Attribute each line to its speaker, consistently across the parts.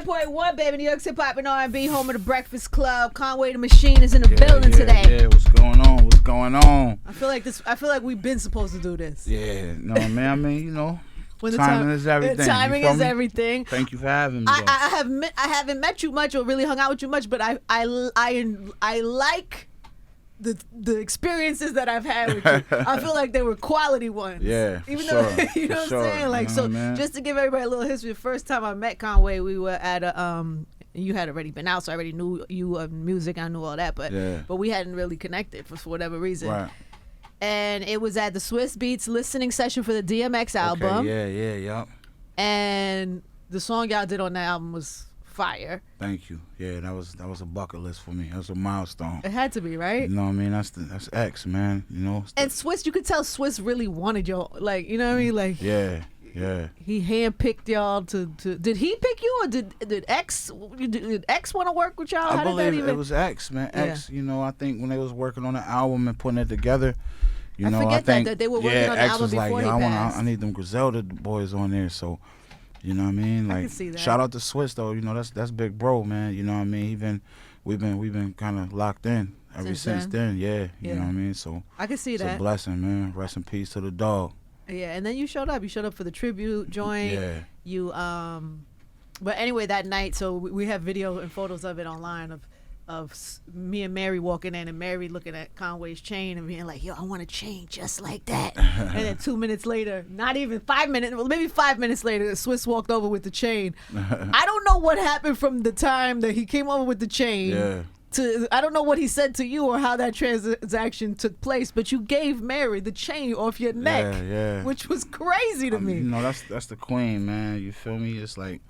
Speaker 1: 100.1, baby. New York Hip Hop and R&B, home of the Breakfast Club. Conway The Machine is in the building today.
Speaker 2: Yeah, what's going on? What's going on?
Speaker 1: I feel like we've been supposed to do this.
Speaker 2: Yeah, no, man. I mean, you know,
Speaker 1: When
Speaker 2: timing is everything.
Speaker 1: Timing is everything.
Speaker 2: Thank you for having me.
Speaker 1: I haven't met you much or really hung out with you much, but I like the experiences that I've had with you. I feel like they were quality ones.
Speaker 2: Yeah,
Speaker 1: even
Speaker 2: though
Speaker 1: you know what I'm saying. Like,
Speaker 2: you know,
Speaker 1: just to give everybody a little history. The first time I met Conway, we were at a You had already been out, so I already knew you music. I knew all that, but we hadn't really connected for whatever reason.
Speaker 2: Right.
Speaker 1: And it was at the Swiss Beats listening session for the DMX album.
Speaker 2: Okay, yeah.
Speaker 1: And the song y'all did on that album was fire.
Speaker 2: Thank you. Yeah, that was a bucket list for me. That was a milestone.
Speaker 1: It had to be, right?
Speaker 2: You know what I mean? That's X, man. You know.
Speaker 1: And Swiss, you could tell Swiss really wanted y'all. Like, you know what I mean? Like,
Speaker 2: yeah.
Speaker 1: He handpicked y'all to. Did he pick you, or did X want to work with y'all?
Speaker 2: I believe it was X, man.
Speaker 1: Yeah.
Speaker 2: X. You know, I think when they was working on the album and putting it together. I
Speaker 1: forget
Speaker 2: think
Speaker 1: that they were working on the
Speaker 2: X
Speaker 1: album
Speaker 2: was like,
Speaker 1: before he passed.
Speaker 2: I need them Griselda boys on there, so you know what I mean. Like,
Speaker 1: I can see that.
Speaker 2: Shout out to Swiss though, you know that's big bro, man. You know what I mean. We've been kind of locked in ever since then. Yeah, you know what I mean. So
Speaker 1: I can see
Speaker 2: it's
Speaker 1: that.
Speaker 2: a blessing, man. Rest in peace to the dog.
Speaker 1: Yeah, and then you showed up. You showed up for the tribute joint.
Speaker 2: Yeah.
Speaker 1: You but anyway, that night, so we have video and photos of it online of me and Mary walking in, and Mary looking at Conway's chain and being like, yo, I want a chain just like that. And then 2 minutes later, not even 5 minutes, well, maybe 5 minutes later, Swiss walked over with the chain. I don't know what happened from the time that he came over with the chain to, I don't know what he said to you or how that transaction took place, but you gave Mary the chain off your neck, which was crazy to me.
Speaker 2: You know, that's the queen, man. You feel me? It's like,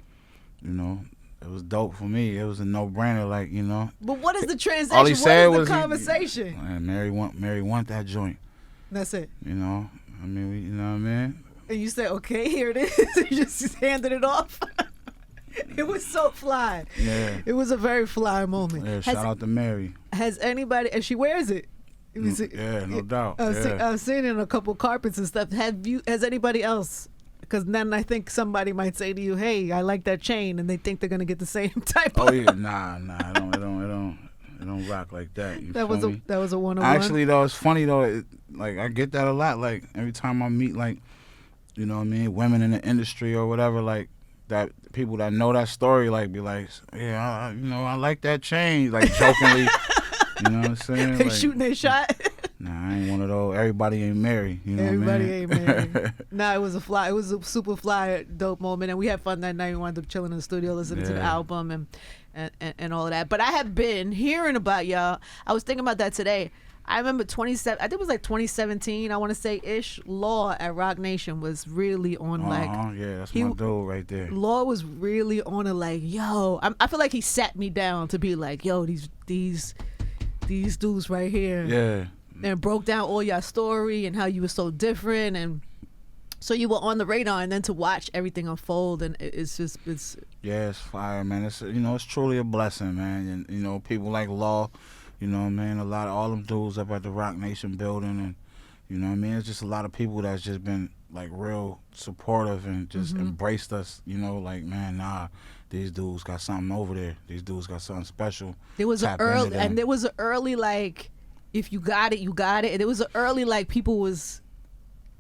Speaker 2: you know, it was dope for me. It was a no-brainer, like, you know.
Speaker 1: But what is the transaction?
Speaker 2: All he said
Speaker 1: what is
Speaker 2: was
Speaker 1: the conversation?
Speaker 2: Man, Mary want that joint.
Speaker 1: That's it.
Speaker 2: You know, I mean, you know what I mean?
Speaker 1: And you said, okay, here it is. You just handed it off. It was so fly.
Speaker 2: Yeah.
Speaker 1: It was a very fly moment.
Speaker 2: Yeah, shout out to Mary.
Speaker 1: Has anybody, and she wears it.
Speaker 2: Yeah, no doubt.
Speaker 1: I've seen it on a couple carpets and stuff. Has anybody else? Because then I think somebody might say to you, "Hey, I like that chain," and they think they're gonna get the same type.
Speaker 2: Oh yeah, nah, it don't rock like that.
Speaker 1: That was a one-on-one.
Speaker 2: Actually, though, it's funny though. Like I get that a lot. Like every time I meet, like, you know what I mean, women in the industry or whatever, like that people that know that story, like be like, yeah, I like that chain, like jokingly. You know what I'm saying?
Speaker 1: They
Speaker 2: like,
Speaker 1: shooting their shot.
Speaker 2: Nah, I ain't one of those. Everybody ain't married. You know
Speaker 1: Everybody
Speaker 2: what I mean?
Speaker 1: ain't married. Nah, it was a super fly, dope moment, and we had fun that night. We wound up chilling in the studio, listening to the album and all of that. But I have been hearing about y'all. I was thinking about that today. I remember I think it was like 2017, I want to say ish. Law at Rock Nation was really on
Speaker 2: yeah, that's my dude right there.
Speaker 1: Law was really on it, like, yo. I feel like he sat me down to be like, yo, these dudes right here.
Speaker 2: Yeah.
Speaker 1: And broke down all your story and how you were so different, and so you were on the radar, and then to watch everything unfold, and it's
Speaker 2: fire, man. It's truly a blessing, man. And people like Law, man, all them dudes up at the Rock Nation building, and you know what I mean, it's just a lot of people that's just been like real supportive and just embraced us, like, man, nah, these dudes got something over there. These dudes got something special.
Speaker 1: There was an early like, if you got it, you got it. And it was an early like people was,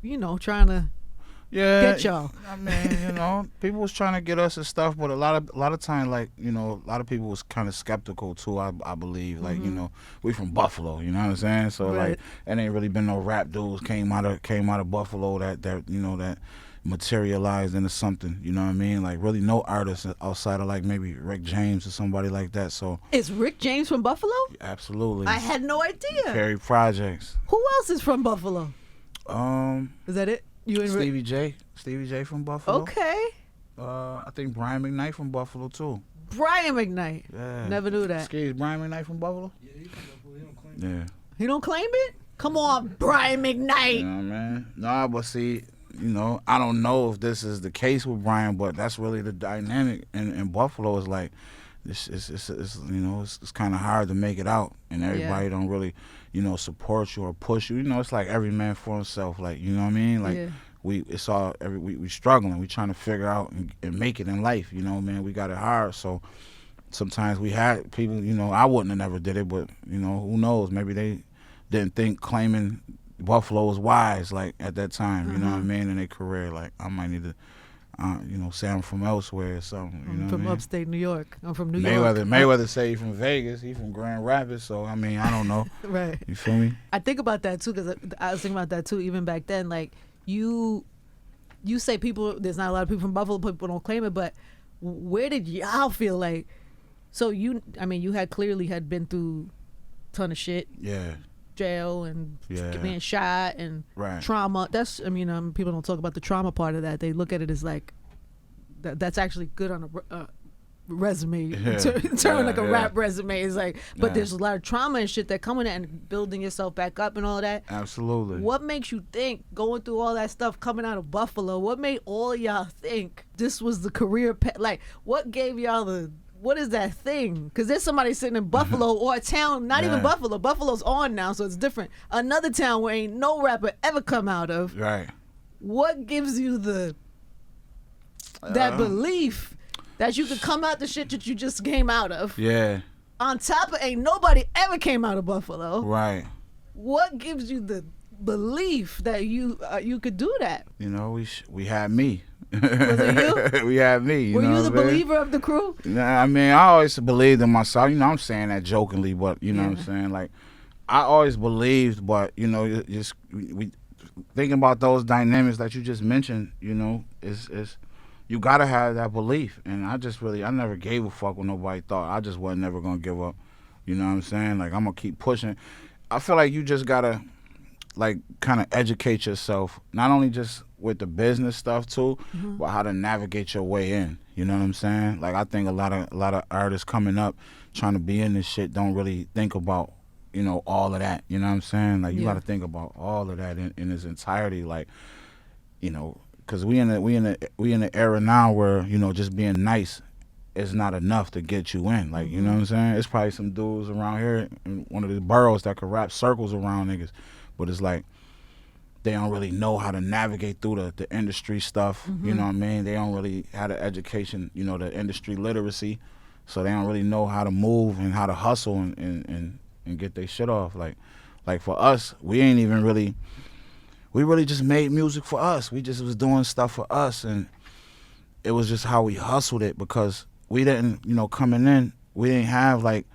Speaker 1: trying to get y'all.
Speaker 2: I mean, people was trying to get us and stuff, but a lot of time, like, a lot of people was kind of skeptical too. I believe, like, we from Buffalo, you know what I'm saying? So like, it ain't really been no rap dudes came out of Buffalo that materialized into something, you know what I mean? Like, really no artists outside of like maybe Rick James or somebody like that. So
Speaker 1: is Rick James from Buffalo?
Speaker 2: Absolutely.
Speaker 1: I had no idea.
Speaker 2: Perry Projects.
Speaker 1: Who else is from Buffalo?
Speaker 2: Is
Speaker 1: that it? You and
Speaker 2: Stevie J from Buffalo.
Speaker 1: Okay.
Speaker 2: I think Brian McKnight from Buffalo too.
Speaker 1: Brian McKnight.
Speaker 2: Yeah.
Speaker 1: Never knew that.
Speaker 2: Is Brian McKnight from Buffalo?
Speaker 3: Yeah, he's from Buffalo. He don't claim it.
Speaker 2: Yeah.
Speaker 1: He don't claim it? Come on, Brian McKnight.
Speaker 2: You know what I mean? Nah, but see, I don't know if this is the case with Brian, but that's really the dynamic in Buffalo. Is like, it's kind of hard to make it out, and everybody don't really, support you or push you. It's like every man for himself. Like, you know what I mean? Like, we struggling. We trying to figure out and make it in life. You know, man, we got it hard. So sometimes we had people. You know, I wouldn't have never did it, but you know, who knows? Maybe they didn't think claiming Buffalo was wise, like at that time. You know what I mean? In their career, like I might need to. You know, say I'm from elsewhere or something. You know
Speaker 1: I'm from
Speaker 2: what I mean?
Speaker 1: upstate New York. I'm from New York.
Speaker 2: Mayweather say he from Vegas. He from Grand Rapids. So I mean, I don't know.
Speaker 1: Right.
Speaker 2: You feel me?
Speaker 1: I think about that too, because I was thinking about that too. Even back then, like you say people. There's not a lot of people from Buffalo. People don't claim it, but where did y'all feel like? So you clearly had been through a ton of shit.
Speaker 2: Yeah.
Speaker 1: Jail and being shot and trauma. That's people don't talk about the trauma part of that. They look at it as like that's actually good on a resume. Turn like a rap resume. It's like, but there's a lot of trauma and shit that come with it, and building yourself back up and all that.
Speaker 2: Absolutely.
Speaker 1: What makes you think going through all that stuff coming out of Buffalo? What made all y'all think this was the career path? Like, what gave y'all the? What is that thing? Because there's somebody sitting in Buffalo or a town, not even Buffalo. Buffalo's on now, so it's different. Another town where ain't no rapper ever come out of.
Speaker 2: Right.
Speaker 1: What gives you that belief that you could come out the shit that you just came out of?
Speaker 2: Yeah.
Speaker 1: On top of ain't nobody ever came out of Buffalo.
Speaker 2: Right.
Speaker 1: What gives you the belief that you could do that?
Speaker 2: You know, we had me.
Speaker 1: Was it you?
Speaker 2: We had me.
Speaker 1: Were
Speaker 2: know
Speaker 1: you the believer of the crew?
Speaker 2: Nah, I mean, I always believed in myself. You know, I'm saying that jokingly, but you know what I'm saying? Like, I always believed, but you know, just we thinking about those dynamics that you just mentioned. You know, is you gotta have that belief, and I never gave a fuck what nobody thought. I just wasn't never gonna give up. You know what I'm saying? Like, I'm gonna keep pushing. I feel like you just gotta like kind of educate yourself, not only just with the business stuff too, but how to navigate your way in. You know what I'm saying? Like, I think a lot of artists coming up trying to be in this shit don't really think about, you know, all of that. You know what I'm saying? Like, you got to think about all of that in its entirety. Like, you know, because we in the era now where, you know, just being nice is not enough to get you in. Like, you know what I'm saying? It's probably some dudes around here in one of the boroughs that could wrap circles around niggas, but it's like, they don't really know how to navigate through the industry stuff. You know what I mean? They don't really have the education, you know, the industry literacy. So they don't really know how to move and how to hustle and get their shit off. Like for us, we really just made music for us. We just was doing stuff for us, and it was just how we hustled it, because we didn't, you know, coming in, we didn't have like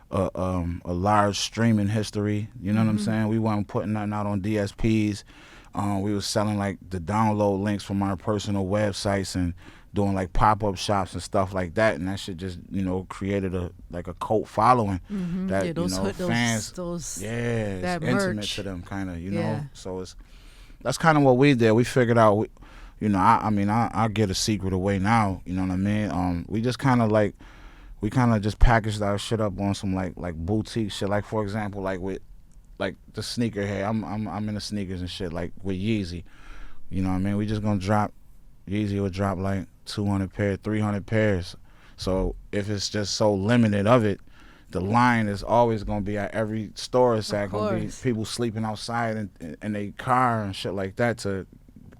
Speaker 2: a large streaming history. You know what I'm saying? We weren't putting nothing out on DSPs. We was selling like the download links from our personal websites and doing like pop-up shops and stuff like that, and that shit just, you know, created a cult following that,
Speaker 1: those
Speaker 2: you know, fans,
Speaker 1: it's
Speaker 2: intimate
Speaker 1: merch
Speaker 2: to them, kind of, you know. So that's kind of what we did. We figured out, you know, I get a secret away now. You know what I mean? We just kind of like. We kind of just packaged our shit up on some like boutique shit. Like, for example, like with like the sneaker hair. I'm into sneakers and shit. Like with Yeezy, you know what I mean? We just gonna drop. Yeezy will drop like 200 pairs, 300 pairs. So if it's just so limited of it, the line is always gonna be at every store. It's at gonna be people sleeping outside in their car and shit like that to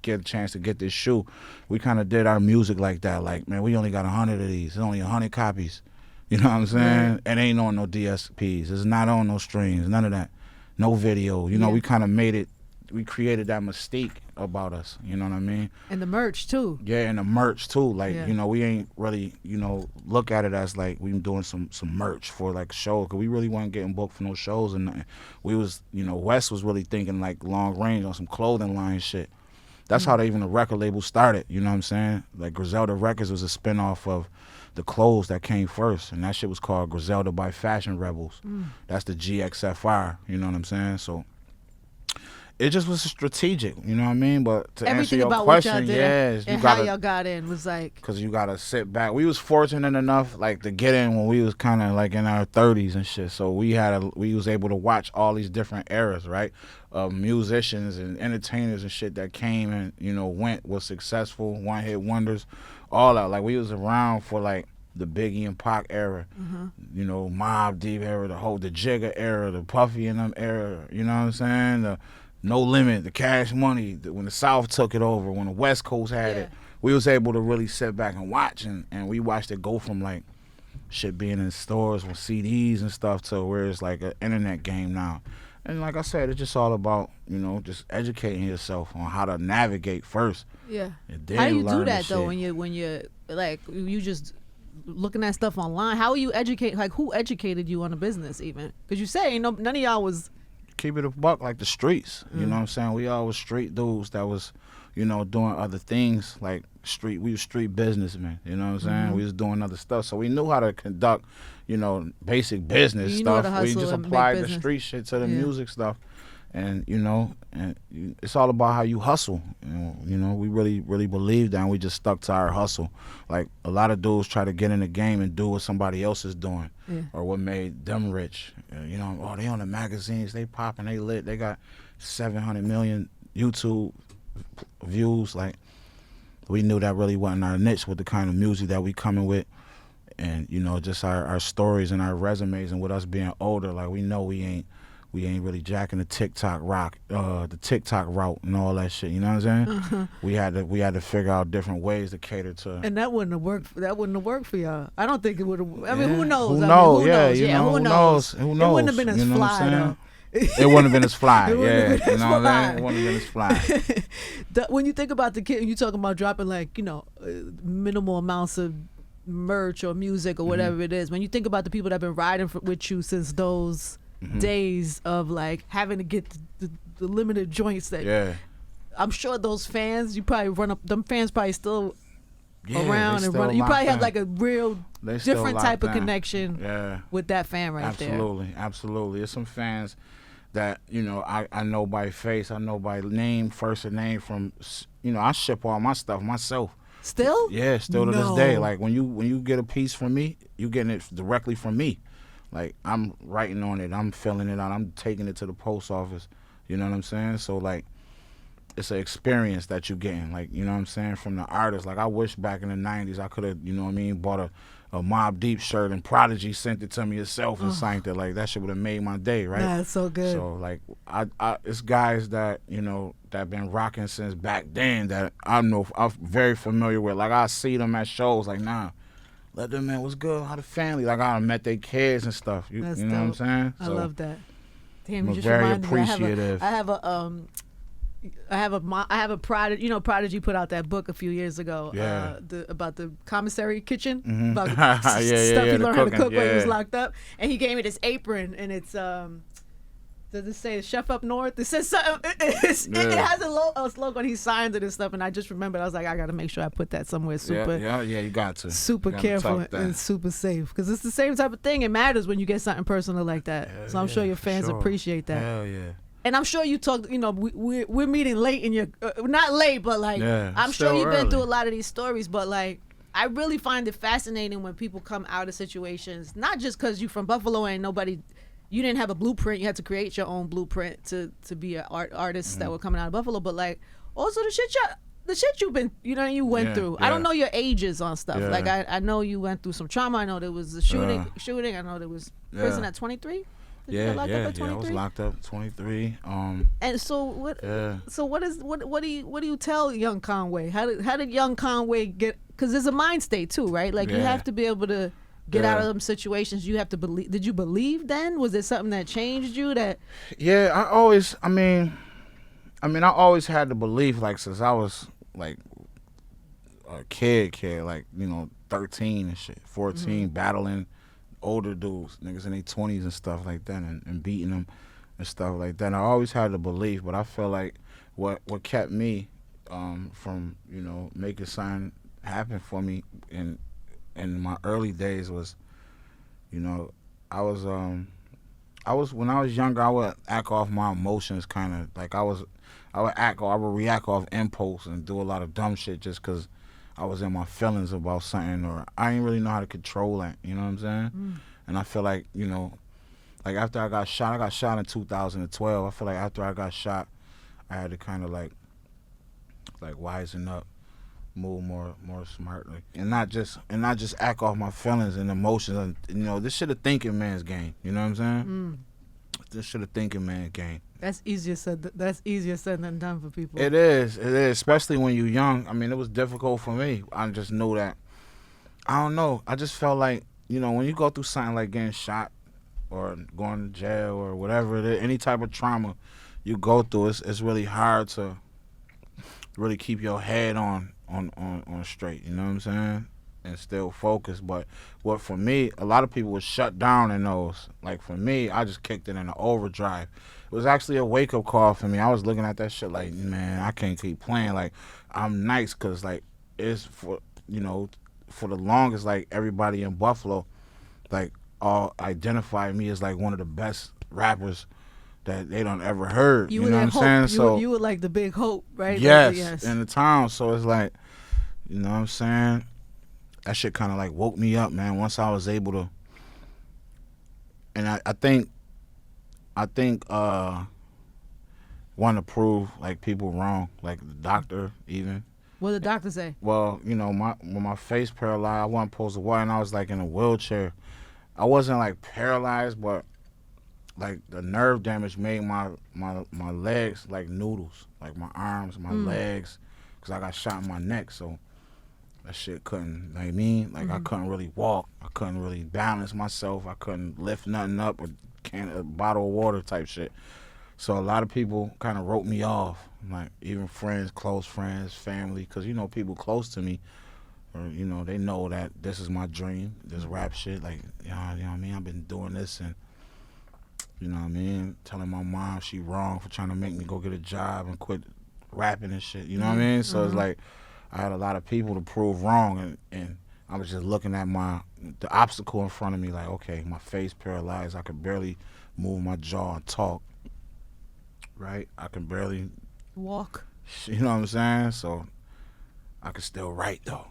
Speaker 2: get a chance to get this shoe. We kind of did our music like that. Like, man, we only got 100 of these. There's only 100 copies. You know what I'm saying? It ain't on no DSPs. It's not on no streams. None of that. No video. You know, we kind of made it. We created that mystique about us. You know what I mean?
Speaker 1: And the merch too.
Speaker 2: Yeah, and the merch too. Like, you know, we ain't really, you know, look at it as like we doing some merch for like a show, because we really wasn't getting booked for no shows and nothing. We was, you know, Wes was really thinking like long range on some clothing line shit. That's how even the record label started. You know what I'm saying? Like, Griselda Records was a spinoff of the clothes that came first, and that shit was called Griselda by Fashion Rebels. That's the GXFR. You know what I'm saying? So it just was strategic. You know what I mean? But to answer your question,
Speaker 1: and how y'all got in was like,
Speaker 2: because you gotta sit back. We was fortunate enough like to get in when we was kind of like in our 30s and shit. So we was able to watch all these different eras, right? Of musicians and entertainers and shit that came and, you know, was successful, one-hit wonders, all that. Like, we was around for like the Biggie and Pac era, you know, Mobb Deep era, the Jigga era, the Puffy and them era, you know what I'm saying? No Limit, the Cash Money, when the South took it over, when the West Coast had it, we was able to really sit back and watch, and we watched it go from like shit being in stores with CDs and stuff to where it's like an internet game now. And like I said, it's just all about, you know, just educating yourself on how to navigate first.
Speaker 1: Yeah.
Speaker 2: And then
Speaker 1: how do you do
Speaker 2: learn
Speaker 1: that
Speaker 2: the
Speaker 1: though
Speaker 2: shit.
Speaker 1: when you're like you just looking at stuff online? How are you educate? Like who educated you on the business even? Because you say ain't none of y'all was.
Speaker 2: Keep it a buck, like the streets. You know what I'm saying? We all was street dudes that was, you know, doing other things like we was street businessmen. You know what I'm saying? We was doing other stuff, so we knew how to conduct, you know, basic business
Speaker 1: You know how to
Speaker 2: stuff. We
Speaker 1: hustle
Speaker 2: just
Speaker 1: and make
Speaker 2: applied the
Speaker 1: business.
Speaker 2: street shit to the music stuff, and you know, it's all about how you hustle. You know, we really believe that, and we just stuck to our hustle. Like a lot of dudes try to get in the game and do what somebody else is doing, or what made them rich. You know, oh, they on the magazines, they popping, they lit, they got 700 million YouTube views. Like, we knew that really wasn't our niche with the kind of music that we coming with, and you know, just our stories and our resumes, and with us being older, like we know we ain't really jacking the TikTok route and all that shit. You know what I'm saying? We had to figure out different ways to cater to.
Speaker 1: And that wouldn't have worked. That wouldn't have worked for y'all. I don't think it would have. I mean,
Speaker 2: Yeah.
Speaker 1: who knows?
Speaker 2: Who
Speaker 1: I mean,
Speaker 2: knows?
Speaker 1: who
Speaker 2: Yeah,
Speaker 1: knows?
Speaker 2: you know,
Speaker 1: who
Speaker 2: who
Speaker 1: knows?
Speaker 2: knows? Who
Speaker 1: It wouldn't have
Speaker 2: knows?
Speaker 1: been as
Speaker 2: You know what I'm
Speaker 1: fly though.
Speaker 2: saying? It wouldn't have been as fly.
Speaker 1: It wouldn't have
Speaker 2: Yeah,
Speaker 1: been
Speaker 2: you
Speaker 1: as
Speaker 2: know what I'm
Speaker 1: fly.
Speaker 2: saying? It wouldn't have been as fly.
Speaker 1: When you think about the kid, you talking about dropping like, you know, minimal amounts of merch or music or whatever it is. When you think about the people that have been riding with you since those days of like having to get the limited joints that I'm sure those fans, you probably run up, them fans probably still around and running. You probably have like a real different type of connection with that fan right there.
Speaker 2: Absolutely. There's some fans that, you know, I know by face, I know by name, first and name from, you know, I ship all my stuff myself.
Speaker 1: Still?
Speaker 2: Yeah, still to this day. Like when you get a piece from me, you getting it directly from me. Like I'm writing on it, I'm filling it out, I'm taking it to the post office. You know what I'm saying? So like, it's an experience that you're getting, like, you know what I'm saying, from the artist. Like I wish back in the 90s I could have, you know what I mean, bought a Mobb Deep shirt and Prodigy sent it to me itself and signed it. Like that shit would have made my day, right?
Speaker 1: That's so good.
Speaker 2: So like I it's guys that, you know, that been rocking since back then that I'm very familiar with. Like I see them at shows, like let them, man, what's good, how the family, like I met their kids and stuff. You know what I'm saying?
Speaker 1: I love that. Damn,
Speaker 2: I'm
Speaker 1: you just
Speaker 2: very
Speaker 1: reminded
Speaker 2: appreciative.
Speaker 1: me. I have a Prodigy. You know, Prodigy put out that book a few years ago. About the commissary kitchen. About stuff he learned how to cook when he was locked up. And he gave me this apron, and it's does it say Chef Up North? It says something. It has a slogan. He signed it and stuff. And I just remembered. I was like, I got to make sure I put that somewhere super.
Speaker 2: You got to.
Speaker 1: Super careful and super safe, because it's the same type of thing. It matters when you get something personal like that. So I'm sure your fans appreciate that.
Speaker 2: Hell yeah.
Speaker 1: And I'm sure you talked, you know, we're meeting late in your, not late, but like, I'm sure you've been through a lot of these stories, but like, I really find it fascinating when people come out of situations, not just because you from Buffalo and you didn't have a blueprint, you had to create your own blueprint to be an artist that were coming out of Buffalo, but like, also the shit you've been, you know, you went through. I don't know your ages on stuff. Like, I know you went through some trauma. I know there was a shooting. I know there was prison at 23.
Speaker 2: I was locked up at 23.
Speaker 1: And so what? So what do you tell young Conway? How did young Conway get? Because there's a mind state too, right? Like you have to be able to get out of them situations. You have to believe. Did you believe then? Was there something that changed you? That
Speaker 2: I always had the belief, like since I was like a kid, like, you know, 13 and shit, 14, battling older dudes, niggas in their 20s and stuff like that, and beating them and stuff like that. I always had the belief, but I feel like what kept me from, you know, making something happen for me in my early days was, you know, I was when I was younger, I would act off my emotions, kind of like I would react off impulse and do a lot of dumb shit just because I was in my feelings about something, or I didn't really know how to control it, you know what I'm saying? And I feel like, you know, like after I got shot in 2012. I feel like after I got shot, I had to kind of like wisen up, move more smartly, and not just act off my feelings and emotions. And, you know, this shit a thinking man's game, you know what I'm saying? This shit a thinking man's game.
Speaker 1: That's easier said. That's easier said than done for people.
Speaker 2: It is, especially when you're young. I mean, it was difficult for me. I just knew that. I don't know. I just felt like, when you go through something like getting shot or going to jail or whatever it is, any type of trauma you go through, it's really hard to really keep your head on straight. You know what I'm saying? And still focus. But what for me, a lot of people was shut down in those. Like for me, I just kicked it in an overdrive. It was actually a wake up call for me. I was looking at that shit like, man, I can't keep playing. Like I'm nice because like it's for for the longest, like everybody in Buffalo, like all identified me as like one of the best rappers that they don't ever heard. You know what I'm saying? So
Speaker 1: you were like the big hope, right?
Speaker 2: Yes, in the town. So it's like, you know what I'm saying? That shit kind of like woke me up, man. Once I was able to, and I think want to prove like people wrong, like the doctor even.
Speaker 1: What did the doctor say?
Speaker 2: Well, when my face paralyzed, I wasn't supposed to walk, and I was like in a wheelchair. I wasn't like paralyzed, but like the nerve damage made my legs like noodles, like my arms, my legs, because I got shot in my neck, so that shit couldn't, like me, like I couldn't really walk, I couldn't really balance myself, I couldn't lift nothing up, a bottle of water type shit. So a lot of people kind of wrote me off, like even friends, close friends, family, because people close to me, or they know that this is my dream, this rap shit, like you know what I mean. I've been doing this, and you know what I mean, telling my mom she wrong for trying to make me go get a job and quit rapping and shit. You know what I mean? So it's like I had a lot of people to prove wrong, and I was just looking at the obstacle in front of me, like okay, my face paralyzed, I could barely move my jaw and talk. Right, I can barely
Speaker 1: walk.
Speaker 2: You know what I'm saying? So I can still write though.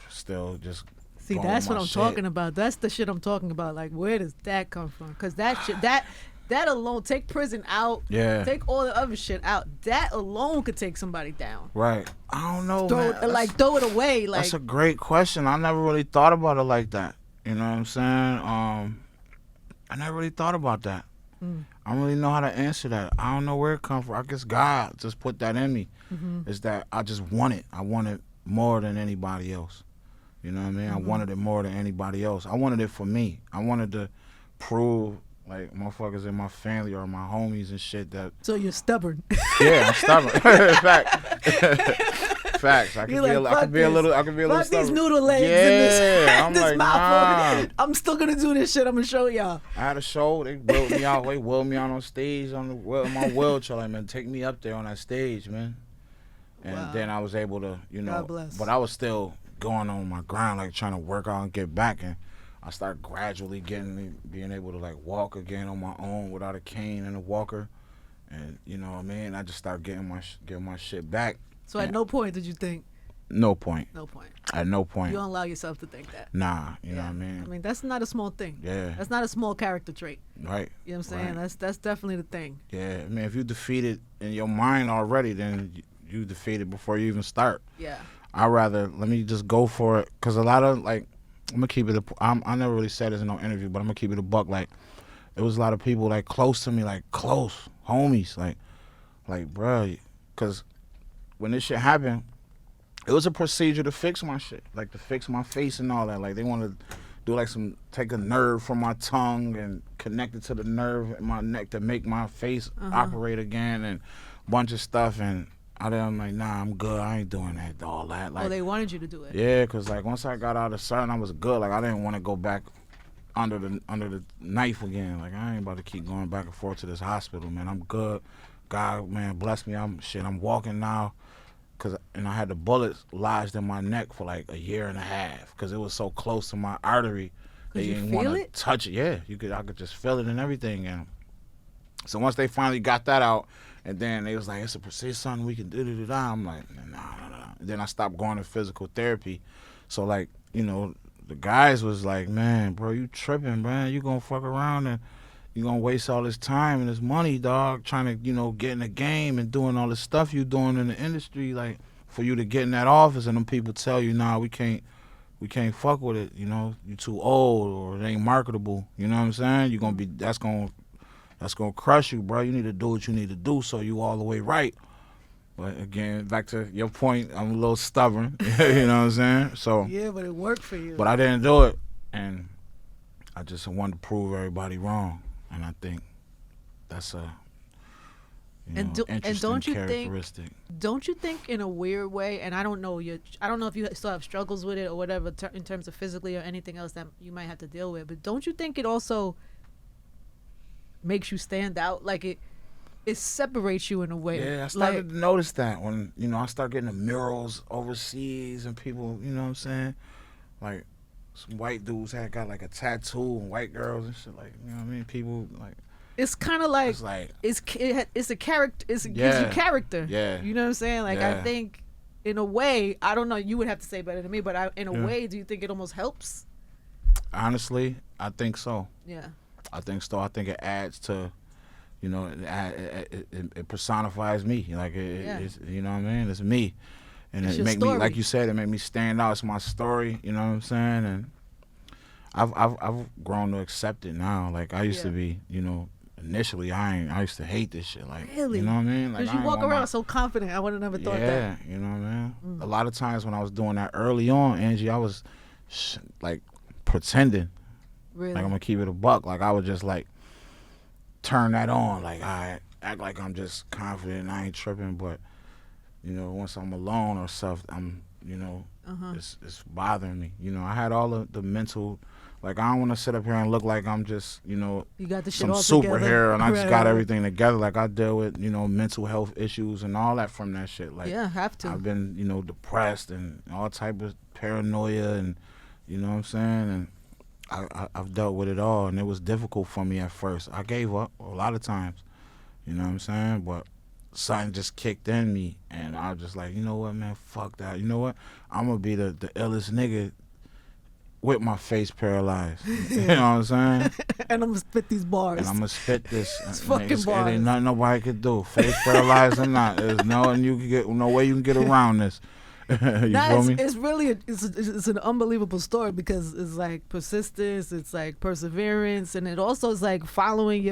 Speaker 2: Still just.
Speaker 1: See, that's what I'm talking about. That's the shit I'm talking about. Like, where does that come from? Because that shit, that alone, take prison out.
Speaker 2: Yeah.
Speaker 1: Take all the other shit out. That alone could take somebody down.
Speaker 2: Right. I don't know, man.
Speaker 1: Throw it away. Like,
Speaker 2: that's a great question. I never really thought about it like that. You know what I'm saying? I never really thought about that. I don't really know how to answer that. I don't know where it comes from. I guess God just put that in me. Is that I just want it. I want it more than anybody else. You know what I mean? I wanted it more than anybody else. I wanted it for me. I wanted to prove, like, motherfuckers in my family or my homies and shit that...
Speaker 1: So you're stubborn.
Speaker 2: Yeah, I'm stubborn. Facts. I can be a little stubborn.
Speaker 1: These noodle legs in this mouth. I'm still gonna do this shit. I'm gonna show y'all.
Speaker 2: I had a show. They wheeled me out. They wheeled me out on stage in my wheelchair. Like, man, take me up there on that stage, man. And then I was able to,
Speaker 1: God bless.
Speaker 2: But I was still going on my grind, like trying to work out and get back. And I started gradually being able to like walk again on my own without a cane and a walker. And you know what I mean? I just started getting my shit back.
Speaker 1: So at no point did you think?
Speaker 2: No point.
Speaker 1: No point.
Speaker 2: At no point.
Speaker 1: You don't allow yourself to think that.
Speaker 2: Nah, you know what I mean?
Speaker 1: I mean, that's not a small thing.
Speaker 2: Yeah.
Speaker 1: That's not a small character trait.
Speaker 2: Right.
Speaker 1: You know what I'm saying?
Speaker 2: Right.
Speaker 1: That's definitely the thing.
Speaker 2: Yeah. I mean, if you defeated in your mind already, then you defeated before you even start.
Speaker 1: Yeah.
Speaker 2: Let me just go for it. Because a lot of, like, I'm going to keep it, I never really said this in no interview, but I'm going to keep it a buck. Like, there was a lot of people, like, close to me, like, close homies. Like, bruh, because when this shit happened, it was a procedure to fix my shit, like to fix my face and all that. Like they wanted to do like take a nerve from my tongue and connect it to the nerve in my neck to make my face operate again and a bunch of stuff. And I'm like, nah, I'm good. I ain't doing that, all that. Like,
Speaker 1: they wanted you to do it.
Speaker 2: Yeah, because like once I got out of certain, I was good. Like I didn't want to go back under the knife again. Like I ain't about to keep going back and forth to this hospital, man. I'm good. God, man, bless me. I'm walking now. And I had the bullets lodged in my neck for like a year and a half because it was so close to my artery. They didn't want to touch it. Yeah, I could just feel it and everything. And so once they finally got that out, and then they was like, it's something we can do. I'm like, nah. And then I stopped going to physical therapy. So like, the guys was like, man, bro, you tripping, man. You gonna fuck around and you gonna waste all this time and this money, dog, trying to, get in the game and doing all this stuff you doing in the industry, like, for you to get in that office and them people tell you, nah, we can't fuck with it, you too old or it ain't marketable, you know what I'm saying? That's gonna that's gonna crush you, bro. You need to do what you need to do so you all the way right. But again, back to your point, I'm a little stubborn. You know what I'm saying? So
Speaker 1: Yeah, but it worked for you.
Speaker 2: but I didn't do it, and I just wanted to prove everybody wrong, and I think that's a interesting
Speaker 1: don't you
Speaker 2: characteristic.
Speaker 1: Don't you think in a weird way, and I don't know if you still have struggles with it or whatever in terms of physically or anything else that you might have to deal with, but don't you think it also makes you stand out? Like it separates you in a way.
Speaker 2: Yeah, I started to notice that when, I start getting the murals overseas and people, you know what I'm saying? Like, some white dudes got like a tattoo and white girls and shit, like, you know what I mean? People, like...
Speaker 1: It's kind of like, it's a character, it gives you character.
Speaker 2: Yeah.
Speaker 1: You know what I'm saying? Like, I think, in a way, I don't know, you would have to say better than me, but in a way, do you think it almost helps?
Speaker 2: Honestly, I think so.
Speaker 1: Yeah.
Speaker 2: I think so. I think it adds to... it personifies me. Like, it's, you know what I mean? It's me. And it make me, like you said, it made me stand out. It's my story, you know what I'm saying? And I've grown to accept it now. Like, I used to be, initially I used to hate this shit. Like,
Speaker 1: really?
Speaker 2: You know what I mean?
Speaker 1: Because you walk around so confident. I would have never thought that.
Speaker 2: Yeah, you know what I mean? A lot of times when I was doing that early on, Angie, I was, like, pretending.
Speaker 1: Really?
Speaker 2: Like, I'm going to keep it a buck. Like, I would just, like, turn that on, like I act like I'm just confident and I ain't tripping, but once I'm alone or stuff, I'm it's bothering me. I had all of the mental, like, I don't want to sit up here and look like I'm just you
Speaker 1: got the shit
Speaker 2: some
Speaker 1: all
Speaker 2: superhero
Speaker 1: together.
Speaker 2: And I just got everything together. Like, I deal with mental health issues and all that from that shit. Like,
Speaker 1: have to.
Speaker 2: I've been depressed and all type of paranoia and you know what I'm saying, and I've dealt with it all, and it was difficult for me at first. I gave up a lot of times, you know what I'm saying? But something just kicked in me, and I was just like, you know what, man, fuck that. You know what? I'm going to be the illest nigga with my face paralyzed. You know what I'm saying?
Speaker 1: And I'm going to spit these bars.
Speaker 2: And I'm going to spit this.
Speaker 1: Fucking bars.
Speaker 2: It ain't nothing nobody could do. Face paralyzed or not. There's no way you can get around this.
Speaker 1: It's really it's an unbelievable story because it's like persistence, it's like perseverance, and it also is like following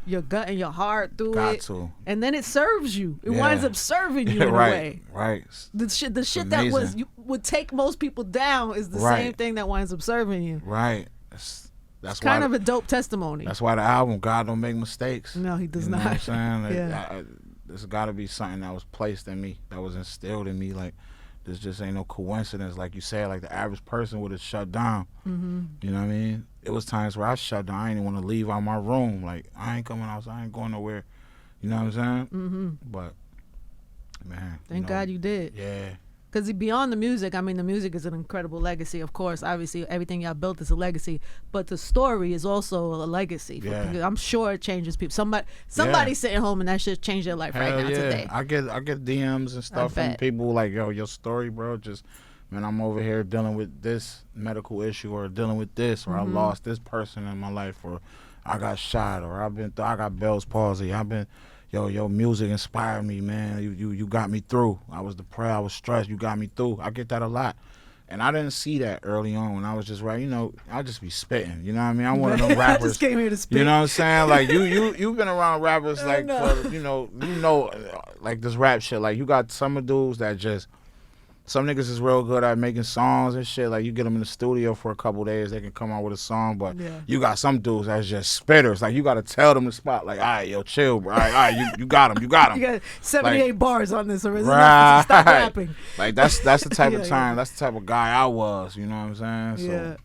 Speaker 1: your gut and your heart through it. And then it serves you. It winds up serving you in a way.
Speaker 2: Right.
Speaker 1: The shit that would take most people down is the same thing that winds up serving you.
Speaker 2: Right. That's
Speaker 1: kind of a dope testimony.
Speaker 2: That's why the album God Don't Make Mistakes.
Speaker 1: No, he does not.
Speaker 2: You know what I'm saying?
Speaker 1: Yeah.
Speaker 2: There's got to be something that was placed in me, that was instilled in me. Like, this just ain't no coincidence. Like you said, like the average person would have shut down. Mm-hmm. You know what I mean? It was times where I shut down. I didn't want to leave out my room. Like, I ain't coming outside. I ain't going nowhere. You know what I'm saying? Mm-hmm. But, man.
Speaker 1: Thank God you did.
Speaker 2: Yeah.
Speaker 1: Because beyond the music, I mean, the music is an incredible legacy. Of course, obviously, everything y'all built is a legacy. But the story is also a legacy. I'm sure it changes people. Somebody sitting home and that shit changed their life right now today.
Speaker 2: I get DMs and stuff from people like, yo, your story, bro, man, I'm over here dealing with this medical issue or dealing with this or I lost this person in my life or I got shot or I got Bell's palsy. Your music inspired me, man. You got me through. I was depressed. I was stressed. You got me through. I get that a lot. And I didn't see that early on when I was just I'll just be spitting. You know what I mean? I'm one of them rappers.
Speaker 1: I just came here to spit.
Speaker 2: You know what I'm saying? Like, you've been around rappers, like, for, like this rap shit. Like, you got some of dudes that just, some niggas is real good at making songs and shit. Like, you get them in the studio for a couple days, they can come out with a song. But you got some dudes that's just spitters. Like, you got to tell them the spot. Like, all right, yo, chill, bro. All right, you got him. You got him.
Speaker 1: You got 78 bars on this already.
Speaker 2: Right.
Speaker 1: Stop rapping.
Speaker 2: Like, that's the type of time, that's the type of guy I was. You know what I'm saying? So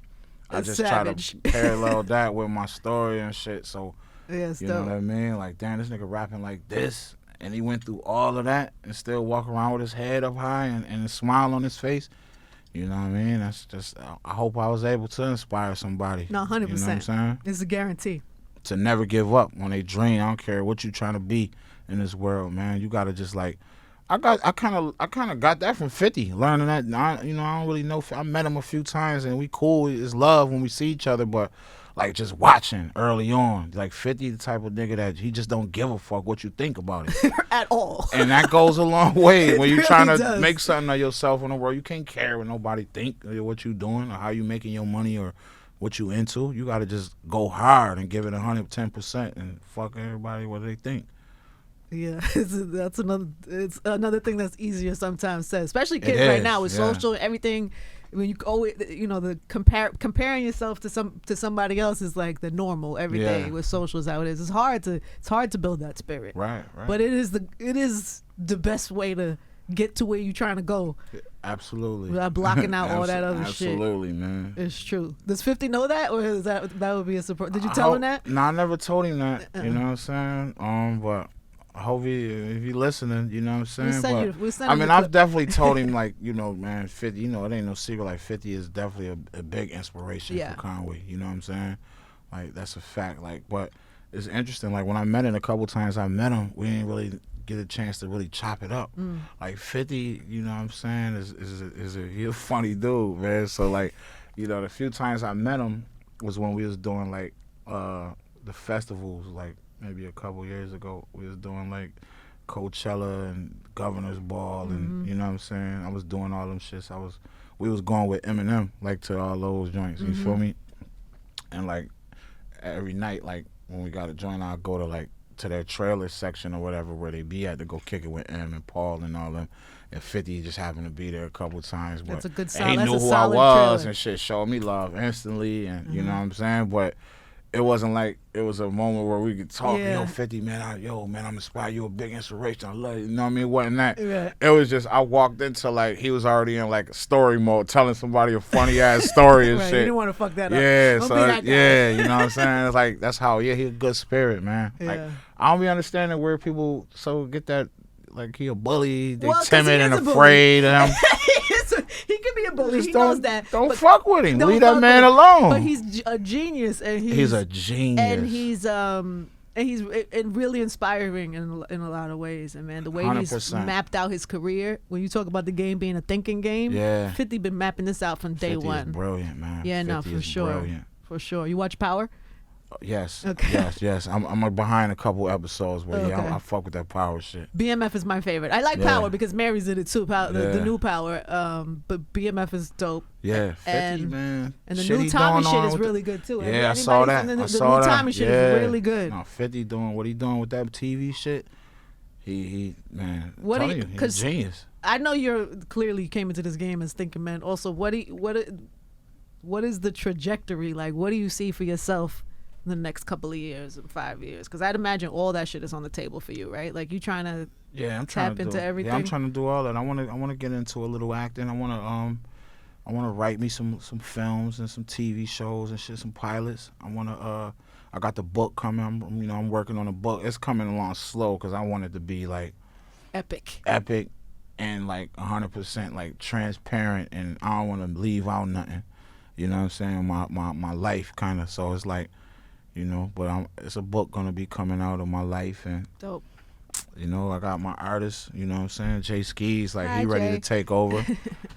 Speaker 2: I just
Speaker 1: savage.
Speaker 2: try to parallel that with my story and shit. So, you know what I mean? Like, damn, this nigga rapping like this. And he went through all of that and still walk around with his head up high and a smile on his face. You know what I mean? That's just, I hope I was able to inspire somebody.
Speaker 1: No, 100%.
Speaker 2: You know what I'm saying?
Speaker 1: It's a guarantee.
Speaker 2: To never give up when they dream. I don't care what you trying to be in this world, man. You got to just like, I kind of got that from 50, learning that. I don't really know. I met him a few times and we cool. It's love when we see each other, but like just watching early on, like 50, the type of nigga that he just don't give a fuck what you think about it
Speaker 1: at all.
Speaker 2: And that goes a long way when you're trying to make something of yourself in the world. You can't care what nobody think or what you doing or how you making your money or what you into, you gotta just go hard and give it 110% and fuck everybody what they think.
Speaker 1: Yeah, that's another. It's another thing that's easier sometimes said, especially
Speaker 2: It
Speaker 1: kids right
Speaker 2: is,
Speaker 1: now with
Speaker 2: yeah.
Speaker 1: social and everything. When you always, the comparing yourself to somebody else is like the normal every day
Speaker 2: Yeah.
Speaker 1: with social is how it is. It's hard to build that spirit.
Speaker 2: Right.
Speaker 1: But it is the best way to get to where you're trying to go
Speaker 2: Absolutely.
Speaker 1: without blocking out all that other shit.
Speaker 2: Absolutely, man.
Speaker 1: It's true. Does 50 know that, or is that would be a surprise? Did you tell him that?
Speaker 2: No, I never told him that. You know what I'm saying? But I hope if he listening, you know what I'm saying?
Speaker 1: We'll send you the
Speaker 2: I've
Speaker 1: clip.
Speaker 2: definitely told him, like, man, 50, it ain't no secret, like 50 is definitely a big inspiration
Speaker 1: Yeah.
Speaker 2: for Conway, you know what I'm saying? Like, that's a fact. Like, but it's interesting, like, when I met him a couple times, we didn't really get a chance to really chop it up. Like, 50, you know what I'm saying, he's a funny dude, man. So, like, the few times I met him was when we was doing, like, the festivals, like, maybe a couple years ago. We was doing like Coachella and Governor's Ball, and you know what I'm saying. I was doing all them shits. We was going with Eminem, like, to all those joints. You feel me? And like every night, like when we got a joint, I'll go to like to their trailer section or whatever where they be at to go kick it with M and Paul and all them. And 50 just happened to be there a couple times. But
Speaker 1: That's a good
Speaker 2: and
Speaker 1: solid.
Speaker 2: he
Speaker 1: That's
Speaker 2: knew
Speaker 1: a
Speaker 2: who I
Speaker 1: solid
Speaker 2: was
Speaker 1: trailer.
Speaker 2: and shit. Showed me love instantly, and you know what I'm saying. But it wasn't like it was a moment where we could talk.
Speaker 1: Yeah.
Speaker 2: Yo, 50, man, I'm inspired. You a big inspiration. I love you. You know what I mean? It wasn't that.
Speaker 1: Yeah.
Speaker 2: It was just I walked into like he was already in like story mode, telling somebody a funny ass story and
Speaker 1: Right, you
Speaker 2: shit.
Speaker 1: didn't want to fuck that up.
Speaker 2: Yeah,
Speaker 1: Don't
Speaker 2: so
Speaker 1: be that guy.
Speaker 2: yeah, you know what I'm saying? It's like that's how he a good spirit, man. Like
Speaker 1: Yeah.
Speaker 2: I don't be understanding where people get that like he a bully, they
Speaker 1: Well, 'cause
Speaker 2: timid
Speaker 1: he
Speaker 2: and
Speaker 1: is a bully.
Speaker 2: afraid of him.
Speaker 1: He could be a bully.
Speaker 2: Just
Speaker 1: He knows that.
Speaker 2: Don't
Speaker 1: but
Speaker 2: fuck with him.
Speaker 1: don't
Speaker 2: Leave that
Speaker 1: fuck
Speaker 2: man
Speaker 1: with him.
Speaker 2: alone.
Speaker 1: But he's a genius, and
Speaker 2: he's a genius.
Speaker 1: and he's really inspiring in a lot of ways. And man, the way he's
Speaker 2: 100%.
Speaker 1: mapped out his career. When you talk about the game being a thinking game,
Speaker 2: Yeah.
Speaker 1: 50 been mapping this out from day
Speaker 2: 50
Speaker 1: one.
Speaker 2: is brilliant, man.
Speaker 1: Yeah, no,
Speaker 2: 50
Speaker 1: for
Speaker 2: is
Speaker 1: sure.
Speaker 2: Brilliant.
Speaker 1: For sure. You watch Power?
Speaker 2: Yes.
Speaker 1: Okay.
Speaker 2: Yes. I'm behind a couple episodes, but
Speaker 1: Okay.
Speaker 2: yeah, I fuck with that Power shit.
Speaker 1: BMF is my favorite. I like
Speaker 2: Yeah.
Speaker 1: Power because Mary's in it too. The
Speaker 2: Yeah.
Speaker 1: new Power. But BMF is dope.
Speaker 2: Yeah, 50,
Speaker 1: And-
Speaker 2: man.
Speaker 1: And the
Speaker 2: Shit
Speaker 1: new
Speaker 2: he
Speaker 1: Tommy
Speaker 2: doing
Speaker 1: shit
Speaker 2: on
Speaker 1: is
Speaker 2: with the-
Speaker 1: really good too.
Speaker 2: Yeah, I saw that.
Speaker 1: The
Speaker 2: I
Speaker 1: new
Speaker 2: saw that.
Speaker 1: Tommy shit
Speaker 2: Yeah.
Speaker 1: is really good.
Speaker 2: No, 50 doing what he doing with that TV shit. He man. I'm
Speaker 1: What do
Speaker 2: telling
Speaker 1: you-
Speaker 2: you, he's
Speaker 1: 'cause-
Speaker 2: a genius.
Speaker 1: I know you're clearly came into this game as thinking man. Also, what is the trajectory like? What do you see for yourself in the next couple of years and 5 years? Because I'd imagine all that shit is on the table for you, right? Like you trying to
Speaker 2: Yeah, I'm trying
Speaker 1: tap
Speaker 2: to
Speaker 1: into
Speaker 2: do,
Speaker 1: everything.
Speaker 2: Yeah, I'm trying to do all that. I want to get into a little acting. I want to write me some films and some TV shows and shit, some pilots. I got the book coming. I'm working on a book. It's coming along slow because I want it to be like
Speaker 1: epic.
Speaker 2: epic and like 100% like transparent, and I don't want to leave out nothing. You know what I'm saying? My life kind of. So it's like, but it's a book gonna be coming out of my life, and
Speaker 1: Dope.
Speaker 2: I got my artist, you know what I'm saying? Jay Skis, like
Speaker 1: Hi,
Speaker 2: he ready
Speaker 1: Jay.
Speaker 2: to take over.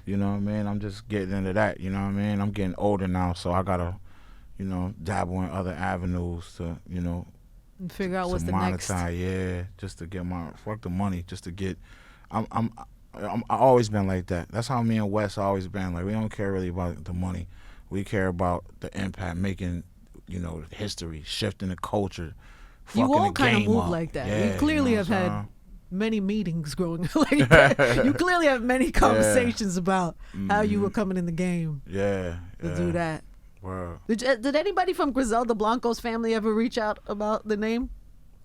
Speaker 2: You know what I mean? I'm just getting into that, you know what I mean? I'm getting older now, so I gotta, dabble in other avenues to,
Speaker 1: And figure out
Speaker 2: to
Speaker 1: what's the next.
Speaker 2: monetize, yeah, just to get fuck the money, just to get. I always been like that. That's how me and Wes always been. Like we don't care really about the money. We care about the impact, making, history, shifting the culture.
Speaker 1: You
Speaker 2: fucking
Speaker 1: all
Speaker 2: the
Speaker 1: kind of
Speaker 2: game
Speaker 1: move
Speaker 2: up.
Speaker 1: like that.
Speaker 2: Yeah,
Speaker 1: You clearly have
Speaker 2: what I'm
Speaker 1: had many meetings growing like that. You clearly have many conversations about how you were coming in the game
Speaker 2: saying?
Speaker 1: to do that.
Speaker 2: Wow.
Speaker 1: Did anybody from Griselda Blanco's family ever reach out about the name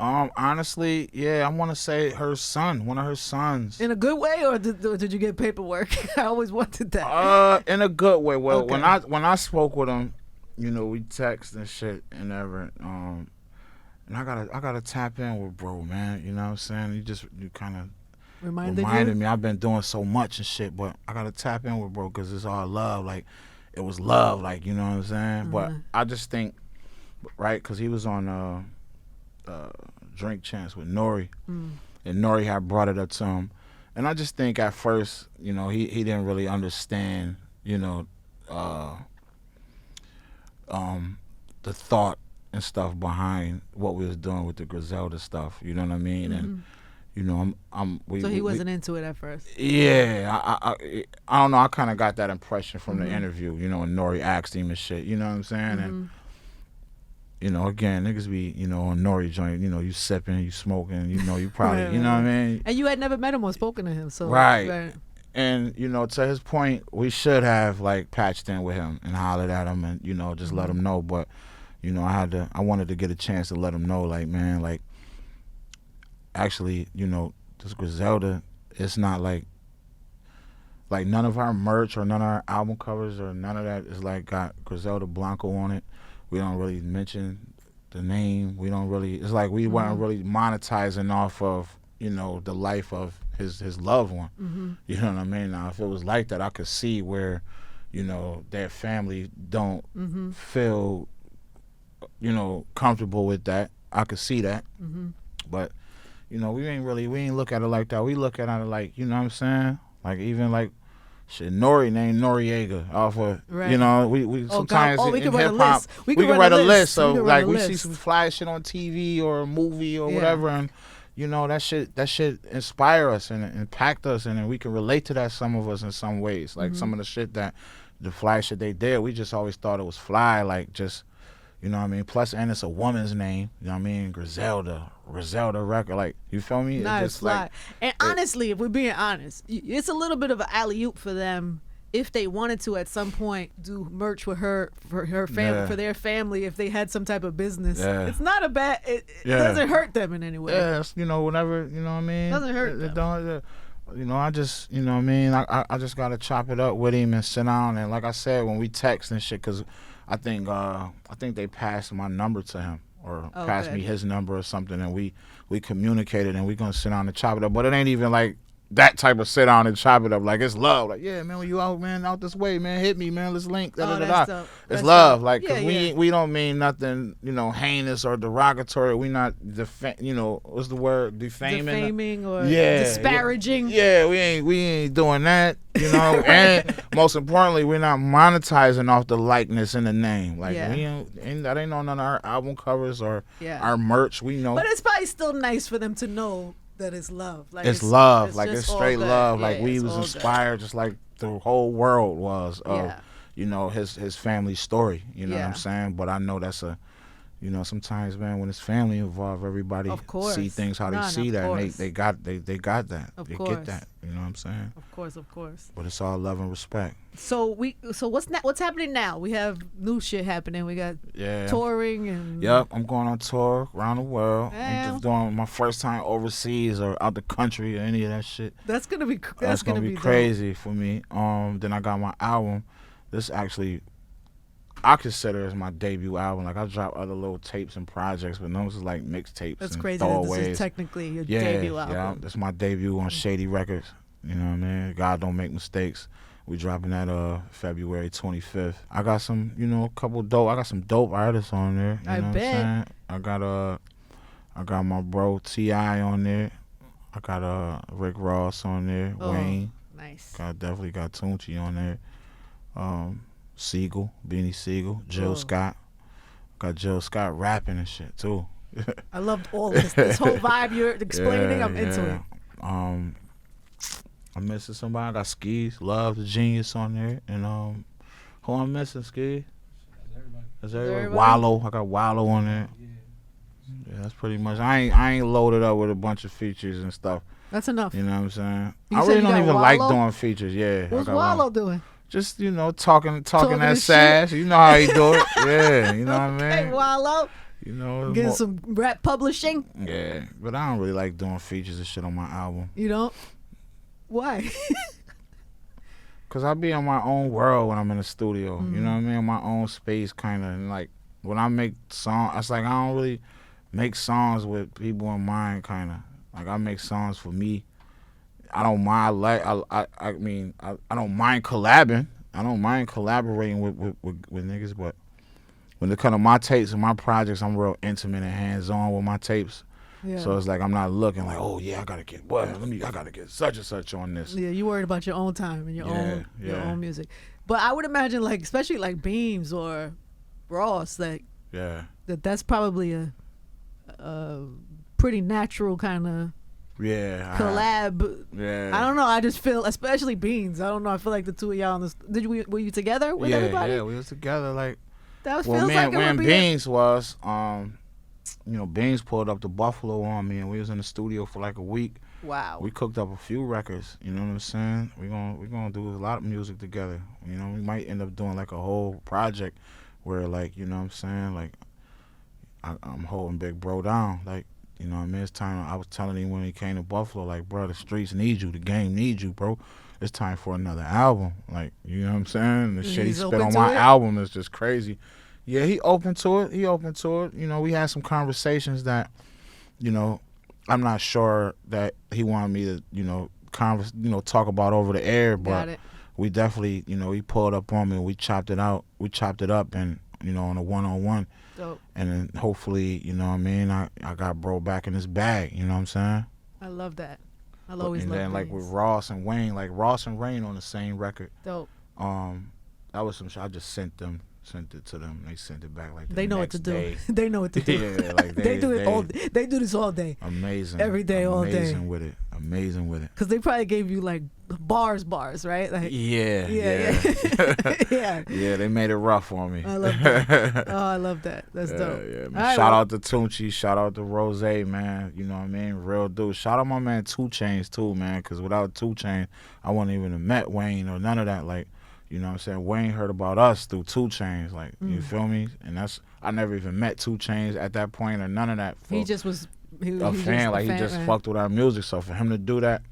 Speaker 2: Honestly, yeah, I want to say one of her sons.
Speaker 1: in a good way, or did you get paperwork? I always wanted that.
Speaker 2: In a good way. Well,
Speaker 1: Okay.
Speaker 2: when I spoke with him, we text and shit and ever. And I gotta tap in with bro, man. You know what I'm saying? You kind of reminded me. I've been doing so much and shit, but I gotta tap in with bro because it's all love. Like it was love. Like you know what I'm saying? But I just think, right? Because he was on Drink Chance with Nori, and Nori had brought it up to him, and I just think at first, he didn't really understand, the thought and stuff behind what we was doing with the Griselda stuff. You know what I mean? And you know,
Speaker 1: So he wasn't into it at first.
Speaker 2: Yeah, I don't know. I kind of got that impression from
Speaker 1: Mm-hmm.
Speaker 2: the interview, you know, and Nori asked him and shit. You know what I'm saying?
Speaker 1: Mm-hmm.
Speaker 2: And you know, again, niggas be, you know, on Nori joint, you know, you sipping, you smoking, you know, you probably,
Speaker 1: Right,
Speaker 2: you know
Speaker 1: right.
Speaker 2: what I mean?
Speaker 1: And you had never met him or spoken to him, so
Speaker 2: Right. And you know, to his point, we should have like patched in with him and hollered at him and, you know, just let him know. But you know, I wanted to get a chance to let him know, like, man, like, actually, you know, this Griselda, it's not like none of our merch or none of our album covers or none of that is like got Griselda Blanco on it. We don't really mention the name. We don't really, it's like we weren't really monetizing off of, you know, the life of his loved one.
Speaker 1: Mm-hmm.
Speaker 2: You know what I mean? Now, if it was like that, I could see where, you know, their family don't feel, you know, comfortable with that. I could see that.
Speaker 1: Mm-hmm.
Speaker 2: But, you know, we ain't look at it like that. We look at it like, you know what I'm saying? Like, even like, shit, Nori named Noriega off of,
Speaker 1: Right.
Speaker 2: you know, we sometimes
Speaker 1: we
Speaker 2: in
Speaker 1: can write a
Speaker 2: hip hop,
Speaker 1: list.
Speaker 2: we can write a list. So,
Speaker 1: We can write
Speaker 2: like,
Speaker 1: a
Speaker 2: we
Speaker 1: list.
Speaker 2: see some fly shit on TV or a movie or whatever, and, you know, that shit inspire us and impact us, and then we can relate to that, some of us, in some ways. Like, some of the shit the fly shit they did, we just always thought it was fly, like, just, you know what I mean? Plus, and it's a woman's name, you know what I mean? Griselda record, like, you feel me?
Speaker 1: Nah,
Speaker 2: It's
Speaker 1: it's fly. And honestly, if we're being honest, it's a little bit of an alley-oop for them if they wanted to at some point do merch with her for her family, for their family, if they had some type of business. It's not a bad, it doesn't hurt them in any way.
Speaker 2: Yeah, you know, whatever, you know what I mean?
Speaker 1: Doesn't hurt
Speaker 2: it don't, you know, I just, you know what I mean? I just got to chop it up with him and sit down. And like I said, when we text and shit, because I think they passed my number to him or passed me his number or something, and we communicated, and we going to sit down and chop it up. But it ain't even like that type of sit down and chop it up. Like, it's love. Like, yeah, man, when you out, man, out this way, man, hit me, man, let's link. It's love. Like, cause we don't mean nothing, you know, heinous or derogatory. We not you know, what's the word? Defaming
Speaker 1: or disparaging.
Speaker 2: Yeah, we ain't doing that, you know. And most importantly, we're not monetizing off the likeness and the name. Like, we ain't that ain't on none of our album covers or our merch. We know.
Speaker 1: But it's probably still nice for them to know that it's love. Like,
Speaker 2: it's love. Like, it's
Speaker 1: good.
Speaker 2: straight love. Like,
Speaker 1: Yeah,
Speaker 2: we was inspired just like the whole world was of, you know, his family story. You know what I'm saying? But I know that's you know, sometimes, man, when it's family involved, everybody see things how they see that. And they got that. They get that. You know what I'm saying?
Speaker 1: Of course.
Speaker 2: But it's all love and respect.
Speaker 1: So what's happening now? We have new shit happening. We got touring and.
Speaker 2: Yep, I'm going on tour around the world. I'm just doing my first time overseas or out the country or any of that shit.
Speaker 1: That's gonna be
Speaker 2: crazy for me. Then I got my album. This actually, I consider as my debut album. Like, I dropped other little tapes and projects, but those is like mixtapes.
Speaker 1: That's
Speaker 2: and
Speaker 1: crazy.
Speaker 2: throwaways.
Speaker 1: This is technically your debut album.
Speaker 2: Yeah, that's my debut on Shady Records. You know what I mean? God don't make mistakes. We dropping that February 25th. I got some, you know, I got some dope artists on there. You know
Speaker 1: bet.
Speaker 2: What I'm saying? I got my bro T.I. on there. I got Rick Ross on there. Wayne.
Speaker 1: Nice.
Speaker 2: Definitely got Tunchi on there. Siegel, Beanie Siegel, Jill Scott. Got Jill Scott rapping and shit too.
Speaker 1: I loved all this. This whole vibe you're explaining, I'm into it.
Speaker 2: I'm missing somebody. I got Skis, Love the Genius on there, and who I'm missing, Skis? That's everybody. Wallow, I got Wallow on there. Yeah, that's pretty much. I ain't loaded up with a bunch of features and stuff.
Speaker 1: That's enough.
Speaker 2: You know what I'm saying?
Speaker 1: You
Speaker 2: I really don't even like
Speaker 1: Wallow?
Speaker 2: doing features. Yeah.
Speaker 1: What's Wallow doing?
Speaker 2: Just, you know, talking that sass. You know how he do it. Yeah, you know what I mean?
Speaker 1: Hey, Wallow.
Speaker 2: You know,
Speaker 1: getting some rap publishing.
Speaker 2: Yeah, but I don't really like doing features and shit on my album.
Speaker 1: You don't? Why?
Speaker 2: Cause I be in my own world when I'm in the studio. You know what I mean? In my own space, kind of. And like when I make songs, it's like I don't really make songs with people in mind, kind of. Like, I make songs for me. I don't mind. I mean, I don't mind collabing. I don't mind collaborating with niggas, but when it comes to my tapes and my projects, I'm real intimate and hands-on with my tapes. Yeah. So it's like I'm not looking like, oh yeah, I gotta get such and such on this.
Speaker 1: Yeah, you worried about your own time and your own music. But I would imagine, like, especially like Beams or Ross, like that's probably a pretty natural kind of
Speaker 2: Yeah.
Speaker 1: collab.
Speaker 2: Yeah.
Speaker 1: I don't know. I just feel, especially Beans. I don't know. I feel like the two of y'all on this. Were you together with everybody?
Speaker 2: Yeah, we was together. Like,
Speaker 1: That
Speaker 2: well,
Speaker 1: feels like it
Speaker 2: when
Speaker 1: would be.
Speaker 2: Beans was, Beans pulled up to Buffalo on me, and we was in the studio for like a week.
Speaker 1: Wow.
Speaker 2: We cooked up a few records. You know what I'm saying? We gonna do a lot of music together. You know, we might end up doing like a whole project where, like, you know what I'm saying? Like, I'm holding Big Bro down. Like, you know what I mean? It's time. I was telling him when he came to Buffalo, like, bro, the streets need you. The game needs you, bro. It's time for another album. Like, you know what I'm saying? The shit he spit on my album is just crazy. Yeah, he open to it. You know, we had some conversations that, you know, I'm not sure that he wanted me to, you know, talk about over the air, but we definitely, you know, he pulled up on me and we chopped it out. We chopped it up and, you know, on a one-on-one.
Speaker 1: Dope.
Speaker 2: And then hopefully, you know what I mean, I got bro back in his bag, you know what I'm saying?
Speaker 1: I love that. I'll always love
Speaker 2: that. And then like with Ross and Wayne, like Ross and Wayne on the same record.
Speaker 1: Dope.
Speaker 2: That was some shit. I just sent it to them. They sent it back like
Speaker 1: they know what to do. They know what to do.
Speaker 2: Yeah, like
Speaker 1: they do it all. They do this all day.
Speaker 2: Amazing.
Speaker 1: Every day, all day.
Speaker 2: Amazing with it.
Speaker 1: Because they probably gave you like bars, right? Like
Speaker 2: yeah.
Speaker 1: Yeah.
Speaker 2: Yeah, they made it rough on me.
Speaker 1: I love that. Oh, I love that. That's dope.
Speaker 2: Yeah, man. Shout out to Tunchi. Shout out to Rose, man. You know what I mean? Real dude. Shout out my man 2 Chainz too, man. Because without 2 Chainz, I wouldn't even have met Wayne or none of that. Like, you know what I'm saying? Wayne heard about us through 2 Chainz. Like, you feel me? And I never even met 2 Chainz at that point or none of that.
Speaker 1: He just was
Speaker 2: a fan. Like, he just fucked with our music. So for him to do that,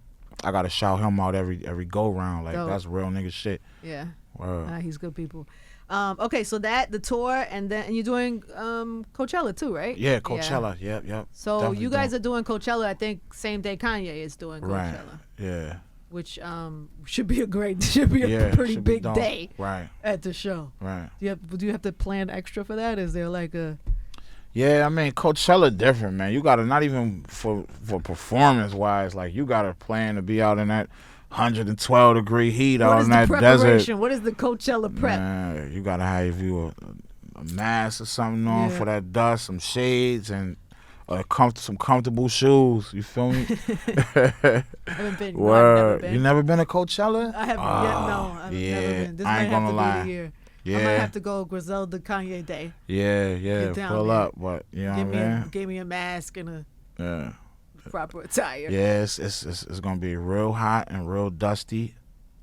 Speaker 2: I gotta shout him out every go round. Like, that's real nigga shit.
Speaker 1: Yeah.
Speaker 2: Wow.
Speaker 1: He's good people. Okay, so the tour, and you're doing Coachella too, right?
Speaker 2: Yeah, Coachella. Yeah. Yep.
Speaker 1: So
Speaker 2: definitely
Speaker 1: you guys are doing Coachella. I think same day Kanye is doing Coachella.
Speaker 2: Right. Yeah.
Speaker 1: Which should be a pretty big day.
Speaker 2: Right.
Speaker 1: At the show.
Speaker 2: Right.
Speaker 1: Do you have to plan extra for that? Is there like a?
Speaker 2: Yeah, I mean, Coachella different, man. You gotta, not even for performance wise, like, you gotta plan to be out in that 112-degree heat out in that desert.
Speaker 1: What is the Coachella prep?
Speaker 2: Man, you gotta have you a mask or something on for that dust, some shades, and some comfortable shoes. You feel me?
Speaker 1: I haven't been.
Speaker 2: Word. You never been to Coachella?
Speaker 1: I haven't yet. No, I've never been. This
Speaker 2: I ain't gonna lie.
Speaker 1: Be the year.
Speaker 2: Yeah.
Speaker 1: I might have to go Griselda Kanye Day.
Speaker 2: Yeah. Pull up, but you know what I mean?
Speaker 1: Give me a mask and a proper attire.
Speaker 2: Yeah, it's gonna be real hot and real dusty,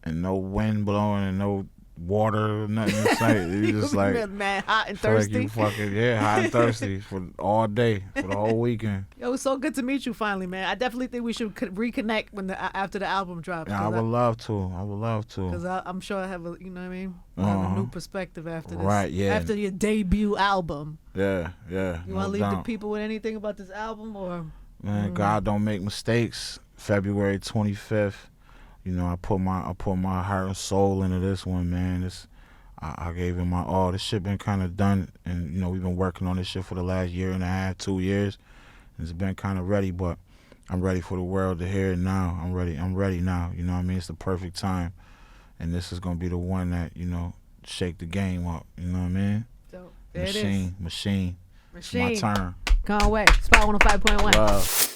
Speaker 2: and no wind blowing and no water, nothing in sight. You just like
Speaker 1: mad hot and thirsty.
Speaker 2: Like you fucking hot and thirsty for all day, for the whole weekend.
Speaker 1: It was so good to meet you finally, man. I definitely think we should reconnect after the album drops.
Speaker 2: Yeah, I would love to.
Speaker 1: Because I'm sure I have you know what I mean? I have a new perspective after this.
Speaker 2: Right, yeah.
Speaker 1: After your debut album.
Speaker 2: Yeah.
Speaker 1: You want to leave the people with anything about this album or?
Speaker 2: Man, God don't make mistakes. February 25th. You know, I put my heart and soul into this one, man. I gave it my all. This shit been kind of done, and you know, we've been working on this shit for the last year and a half, 2 years. And it's been kind of ready, but I'm ready for the world to hear it now. I'm ready now. You know what I mean? It's the perfect time, and this is gonna be the one that, you know, shake the game up. You know what I mean?
Speaker 1: So
Speaker 2: Machine. It's my turn.
Speaker 1: Conway, Spot 105.1.
Speaker 2: Love.